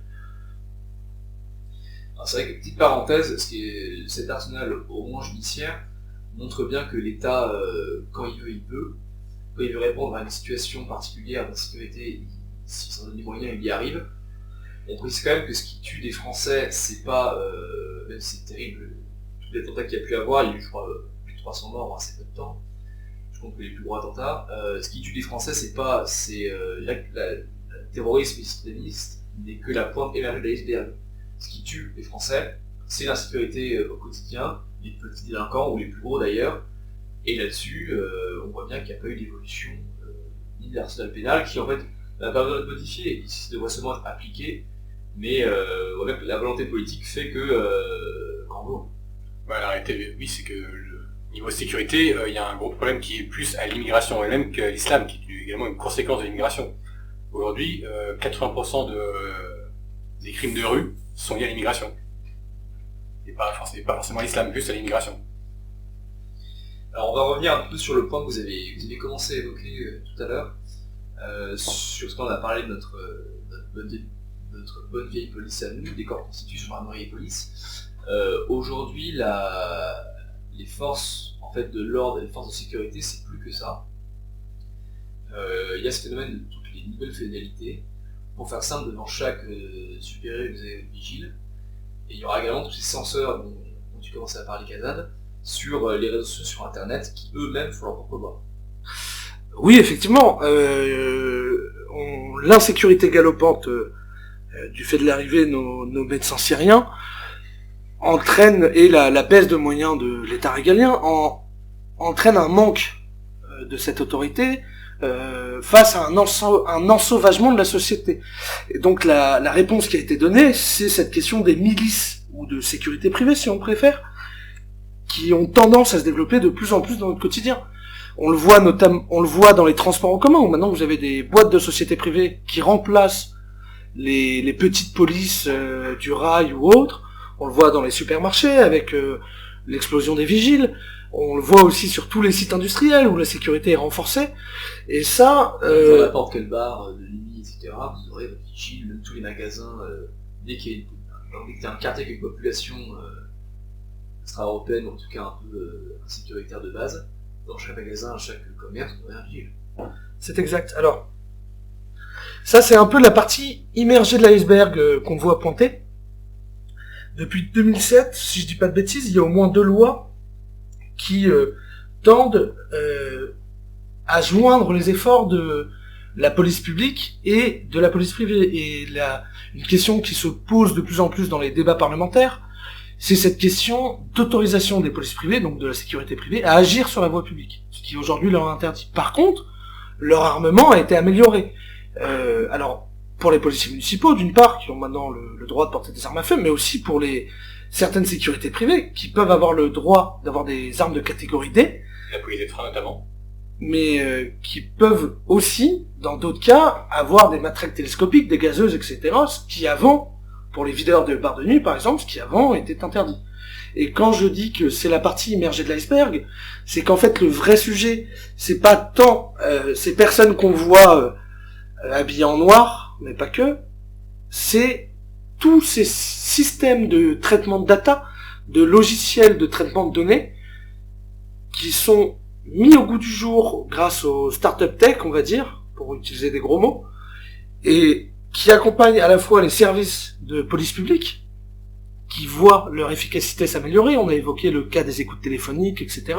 Alors c'est vrai que, petite parenthèse, cet arsenal au moins judiciaire montre bien que l'État, quand il veut, il peut. Quand il veut répondre à une situation particulière d'insécurité, s'il s'en donne les moyens, il y arrive. On précise quand même que ce qui tue des Français, c'est pas... même si c'est terrible, tous les attentats qu'il y a pu avoir, il y a eu, je crois, plus de 300 morts en assez peu de temps. Je compte que les plus gros attentats. Ce qui tue des Français, c'est pas... le terrorisme islamiste n'est que la pointe émergée de l'iceberg. Ce qui tue les Français, c'est l'insécurité au quotidien, les petits délinquants, ou les plus gros d'ailleurs, et là-dessus, on voit bien qu'il n'y a pas eu d'évolution ni de l'arsenal pénal, qui en fait n'a pas besoin d'être modifié, il devrait seulement être appliqué, mais la volonté politique fait que... La réalité, oui, c'est que niveau sécurité, il y a un gros problème qui est plus à l'immigration elle-même que l'islam, qui est également une conséquence de l'immigration. Aujourd'hui, 80% des crimes de rue sont liés à l'immigration. Et pas forcément l'islam, juste à l'immigration. Alors on va revenir un peu sur le point que vous avez commencé à évoquer tout à l'heure. Sur ce qu'on a parlé de notre bonne vieille police à nous, des corps constitués gendarmerie et police. Aujourd'hui, les forces en fait, de l'ordre et les forces de sécurité, c'est plus que ça. Il y a ce phénomène de toutes les nouvelles féodalités. Pour faire simple, devant chaque supérieur, vous avez vigile. Et il y aura également tous ces censeurs dont tu commençais à parler, Kazad, sur les réseaux sociaux, sur Internet, qui eux-mêmes font leur propre loi. Oui, effectivement. L'insécurité galopante du fait de l'arrivée de nos médecins syriens entraîne, et la baisse de moyens de l'État régalien entraîne un manque de cette autorité face à un ensauvagement de la société. Et donc la réponse qui a été donnée, c'est cette question des milices, ou de sécurité privée si on préfère, qui ont tendance à se développer de plus en plus dans notre quotidien. On le voit dans les transports en commun, où maintenant vous avez des boîtes de sociétés privées qui remplacent les petites polices du rail ou autres. On le voit dans les supermarchés avec l'explosion des vigiles. On le voit aussi sur tous les sites industriels où la sécurité est renforcée. Et ça... Dans n'importe quel bar de nuit, etc., vous aurez votre vigile, même tous les magasins, dès qu'il y a un quartier avec une population extra-européenne, ou en tout cas un peu insécuritaire de base, dans chaque magasin, chaque commerce, vous aurez un vigile. C'est exact. Alors, ça c'est un peu la partie immergée de l'iceberg qu'on voit pointer. Depuis 2007, si je dis pas de bêtises, il y a au moins 2 lois qui tendent à joindre les efforts de la police publique et de la police privée. Et une question qui se pose de plus en plus dans les débats parlementaires, c'est cette question d'autorisation des polices privées, donc de la sécurité privée, à agir sur la voie publique, ce qui aujourd'hui leur est interdit. Par contre, leur armement a été amélioré. Alors, pour les policiers municipaux, d'une part, qui ont maintenant le droit de porter des armes à feu, mais aussi pour certaines sécurités privées, qui peuvent avoir le droit d'avoir des armes de catégorie D. La police des trains notamment. Mais qui peuvent aussi, dans d'autres cas, avoir des matraques télescopiques, des gazeuses, etc., ce qui avant, pour les videurs de bars de nuit par exemple, ce qui avant était interdit. Et quand je dis que c'est la partie immergée de l'iceberg, c'est qu'en fait le vrai sujet, c'est pas tant ces personnes qu'on voit habillées en noir, mais pas que, c'est tous ces systèmes de traitement de data, de logiciels de traitement de données, qui sont mis au goût du jour grâce aux start-up tech, on va dire, pour utiliser des gros mots, et qui accompagnent à la fois les services de police publique, qui voient leur efficacité s'améliorer. On a évoqué le cas des écoutes téléphoniques, etc.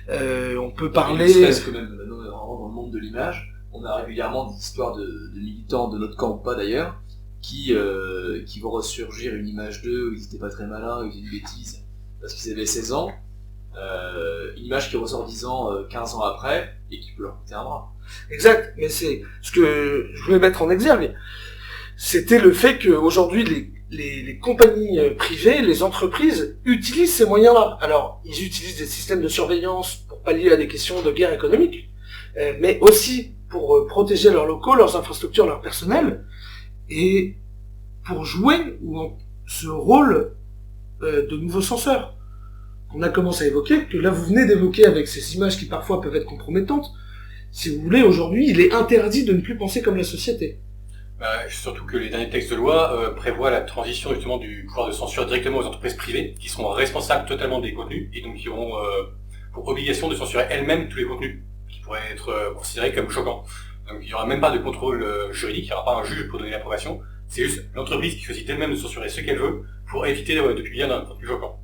On peut parler... Que même maintenant, dans le monde de l'image, on a régulièrement des histoires de militants de notre camp ou pas d'ailleurs, qui vont ressurgir une image d'eux où ils étaient pas très malins, où ils faisaient une bêtise, parce qu'ils avaient 16 ans, une image qui ressort 10 ans, 15 ans après, et qui peut leur coûter un bras. Exact, mais c'est ce que je voulais mettre en exergue. C'était le fait qu'aujourd'hui, les compagnies privées, les entreprises, utilisent ces moyens-là. Alors, ils utilisent des systèmes de surveillance pour pallier à des questions de guerre économique, mais aussi pour protéger leurs locaux, leurs infrastructures, leur personnel, et pour jouer ce rôle de nouveaux censeurs. On a commencé à évoquer, que là vous venez d'évoquer avec ces images qui parfois peuvent être compromettantes. Si vous voulez, aujourd'hui, il est interdit de ne plus penser comme la société. Surtout que les derniers textes de loi prévoient la transition justement du pouvoir de censure directement aux entreprises privées, qui seront responsables totalement des contenus, et donc qui auront pour obligation de censurer elles-mêmes tous les contenus, qui pourraient être considérés comme choquants. Donc il n'y aura même pas de contrôle juridique, il n'y aura pas un juge pour donner l'approbation, c'est juste l'entreprise qui choisit elle-même de censurer ce qu'elle veut pour éviter de publier un contenu choquant.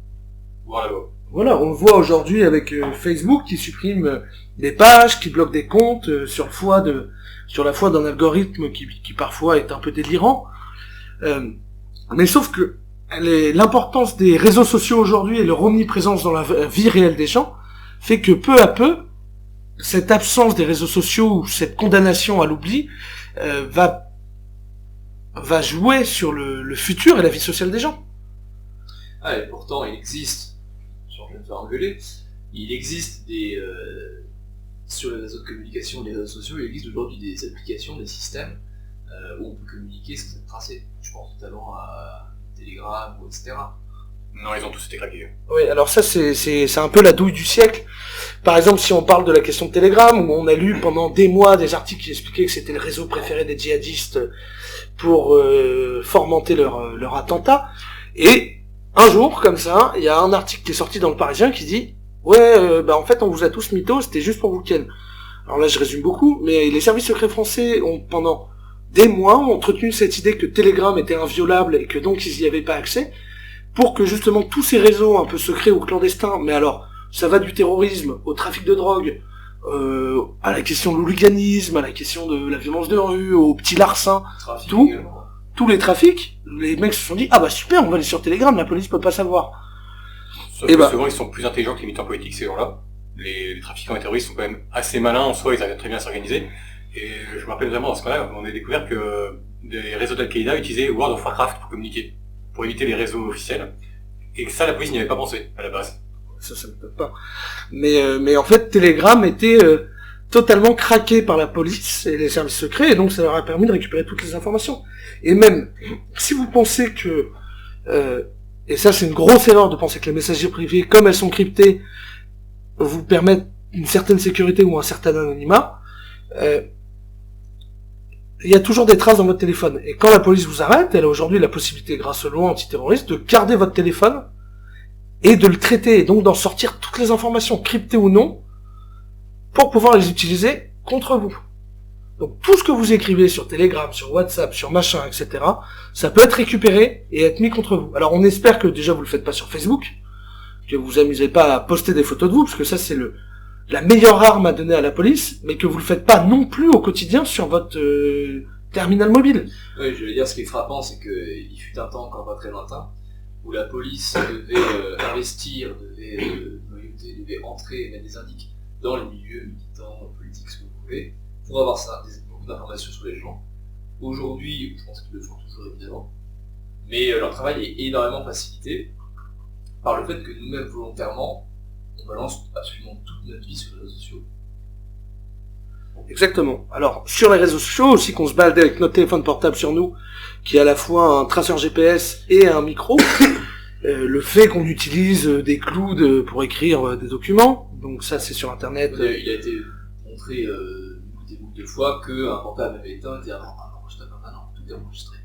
Voir la loi. Voilà, on le voit aujourd'hui avec Facebook qui supprime des pages, qui bloque des comptes sur la foi d'un algorithme qui parfois est un peu délirant. Mais sauf que l'importance des réseaux sociaux aujourd'hui et leur omniprésence dans la vie réelle des gens fait que peu à peu, cette absence des réseaux sociaux ou cette condamnation à l'oubli va jouer sur le futur et la vie sociale des gens. Ah, et pourtant, il existe, je vais me faire engueuler, il existe sur les réseaux de communication, les réseaux sociaux, il existe aujourd'hui des applications, des systèmes où on peut communiquer sans être tracé. Je pense notamment à Telegram, etc. Non, ils ont tous été craqués. Oui, alors ça c'est un peu la douille du siècle. Par exemple, si on parle de la question de Telegram, où on a lu pendant des mois des articles qui expliquaient que c'était le réseau préféré des djihadistes pour fomenter leur attentat, et un jour, comme ça, il y a un article qui est sorti dans le Parisien qui dit « Ouais, en fait, on vous a tous mythos, c'était juste pour vous ken ». Alors là, je résume beaucoup, mais les services secrets français ont, pendant des mois, entretenu cette idée que Telegram était inviolable et que donc ils y avaient pas accès, pour que justement tous ces réseaux un peu secrets ou clandestins, mais alors, ça va du terrorisme au trafic de drogue, à la question de l'hooliganisme, à la question de la violence de rue, au petit larcin, tout, tous les trafics, les mecs se sont dit, ah bah super, on va aller sur Telegram, la police peut pas savoir. Sauf que souvent, ils sont plus intelligents que les militants politiques, ces gens-là. Les trafiquants et terroristes sont quand même assez malins, en soi, ils arrivent très bien à s'organiser. Et je me rappelle notamment dans ce cas-là, on a découvert que des réseaux d'Al-Qaïda utilisaient World of Warcraft pour communiquer, pour éviter les réseaux officiels. Et que ça, la police n'y avait pas pensé, à la base. Ça me peut pas. Mais en fait, Telegram était totalement craqué par la police et les services secrets, et donc ça leur a permis de récupérer toutes les informations. Et même, si vous pensez que... et ça c'est une grosse erreur de penser que les messageries privées, comme elles sont cryptées, vous permettent une certaine sécurité ou un certain anonymat, il y a toujours des traces dans votre téléphone. Et quand la police vous arrête, elle a aujourd'hui la possibilité, grâce aux lois antiterroristes, de garder votre téléphone et de le traiter, et donc d'en sortir toutes les informations, cryptées ou non, pour pouvoir les utiliser contre vous. Donc tout ce que vous écrivez sur Telegram, sur WhatsApp, sur machin, etc., ça peut être récupéré et être mis contre vous. Alors on espère que déjà vous le faites pas sur Facebook, que vous amusez pas à poster des photos de vous, parce que ça c'est la meilleure arme à donner à la police, mais que vous le faites pas non plus au quotidien sur votre terminal mobile. Oui, je veux dire, ce qui est frappant, c'est qu'il fut un temps, encore pas très lointain, où la police devait investir, devait entrer et mettre des indices dans les milieux militants, politiques, ce que vous voulez, pour avoir beaucoup d'informations sur les gens. Aujourd'hui, je pense qu'ils le font toujours évidemment, mais leur travail est énormément facilité par le fait que nous-mêmes volontairement, on balance absolument toute notre vie sur les réseaux sociaux. Exactement. Alors, sur les réseaux sociaux aussi, qu'on se balade avec notre téléphone portable sur nous, qui est à la fois un traceur GPS et un micro, le fait qu'on utilise des clouds pour écrire des documents, donc ça c'est sur internet. Il a été montré des boucles de fois qu'un portable avait éteint et dit non, tout est enregistré.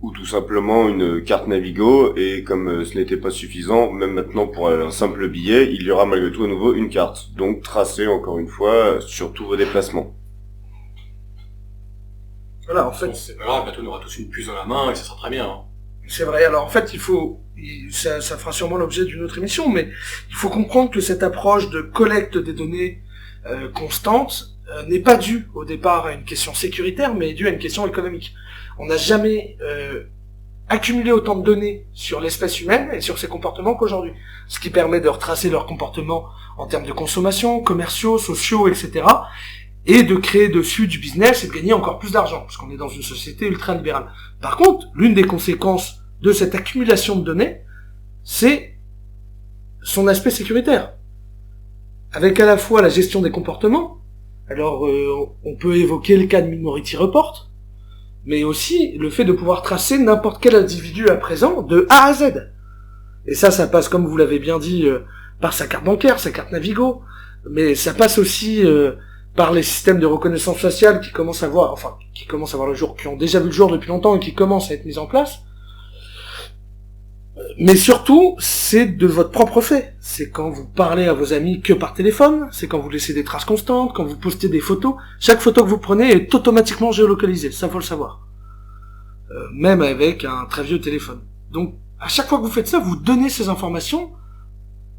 Ou tout simplement une carte Navigo, et comme ce n'était pas suffisant, même maintenant pour un simple billet, il y aura malgré tout à nouveau une carte. Donc tracée encore une fois sur tous vos déplacements. Voilà, en fait... Bon, c'est pas grave, bientôt on aura tous une puce dans la main et ça sera très bien. Hein. C'est vrai, alors en fait ça fera sûrement l'objet d'une autre émission, mais il faut comprendre que cette approche de collecte des données constante n'est pas due au départ à une question sécuritaire, mais est due à une question économique. On n'a jamais accumulé autant de données sur l'espèce humaine et sur ses comportements qu'aujourd'hui. Ce qui permet de retracer leurs comportements en termes de consommation, commerciaux, sociaux, etc. Et de créer dessus du business et de gagner encore plus d'argent, parce qu'on est dans une société ultra-libérale. Par contre, l'une des conséquences de cette accumulation de données, c'est son aspect sécuritaire. Avec à la fois la gestion des comportements, alors on peut évoquer le cas de Minority Report, mais aussi le fait de pouvoir tracer n'importe quel individu à présent de A à Z. Et ça passe, comme vous l'avez bien dit, par sa carte bancaire, sa carte Navigo, mais ça passe aussi par les systèmes de reconnaissance faciale qui commencent à voir le jour, qui ont déjà vu le jour depuis longtemps et qui commencent à être mis en place. Mais surtout, c'est de votre propre fait. C'est quand vous parlez à vos amis que par téléphone, c'est quand vous laissez des traces constantes, quand vous postez des photos. Chaque photo que vous prenez est automatiquement géolocalisée, ça faut le savoir. Même avec un très vieux téléphone. Donc, à chaque fois que vous faites ça, vous donnez ces informations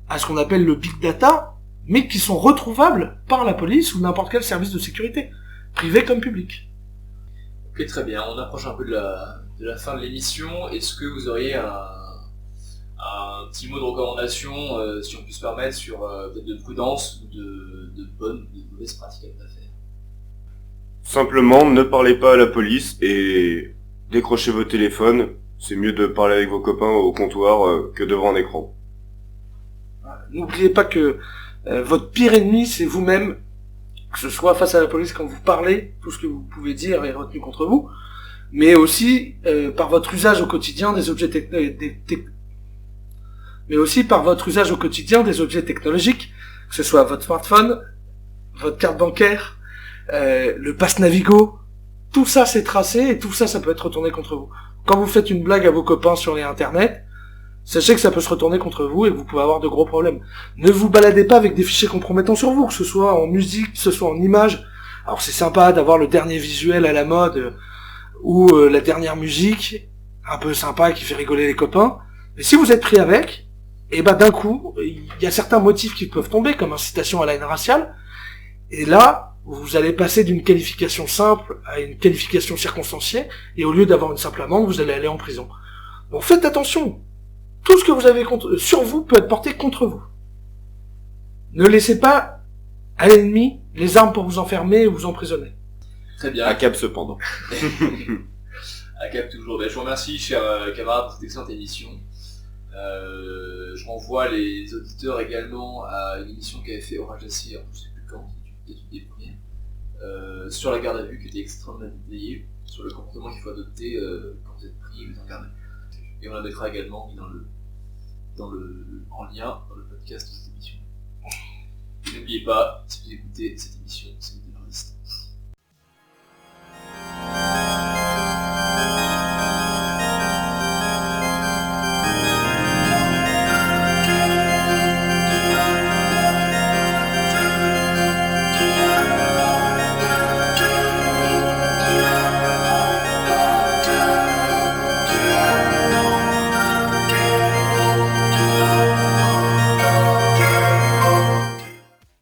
à ce qu'on appelle le big data, mais qui sont retrouvables par la police ou n'importe quel service de sécurité, privé comme public. Ok, très bien. On approche un peu de la fin de l'émission. Est-ce que vous auriez un petit mot de recommandation, si on peut se permettre, sur peut-être de prudence ou de bonnes ou de mauvaises pratiques à faire? Simplement, ne parlez pas à la police et décrochez vos téléphones. C'est mieux de parler avec vos copains au comptoir que devant un écran. N'oubliez pas que votre pire ennemi, c'est vous-même, que ce soit face à la police quand vous parlez, tout ce que vous pouvez dire est retenu contre vous, mais aussi par votre usage au quotidien des objets mais aussi par votre usage au quotidien des objets technologiques, que ce soit votre smartphone, votre carte bancaire, le pass Navigo. Tout ça c'est tracé et tout ça peut être retourné contre vous. Quand vous faites une blague à vos copains sur les internets, sachez que ça peut se retourner contre vous et que vous pouvez avoir de gros problèmes. Ne vous baladez pas avec des fichiers compromettants sur vous, que ce soit en musique, que ce soit en images. Alors c'est sympa d'avoir le dernier visuel à la mode ou la dernière musique, un peu sympa qui fait rigoler les copains. Mais si vous êtes pris avec, et ben d'un coup, il y a certains motifs qui peuvent tomber, comme incitation à la haine raciale. Et là, vous allez passer d'une qualification simple à une qualification circonstanciée, et au lieu d'avoir une simple amende, vous allez aller en prison. Donc faites attention. Tout ce que vous avez sur vous peut être porté contre vous. Ne laissez pas à l'ennemi les armes pour vous enfermer et vous emprisonner. Très bien. À cap cependant. À cap toujours. Je vous remercie, chers camarades, pour cette excellente émission. Je renvoie les auditeurs également à une émission qu'avait fait Orage d'Acier, je ne sais plus quand, c'est une des premières, sur la garde à vue qui était extrêmement détaillée, sur le comportement qu'il faut adopter quand vous êtes pris en garde à vue. Et on la mettra également en lien dans le podcast de cette émission. Et n'oubliez pas, si vous écoutez cette émission,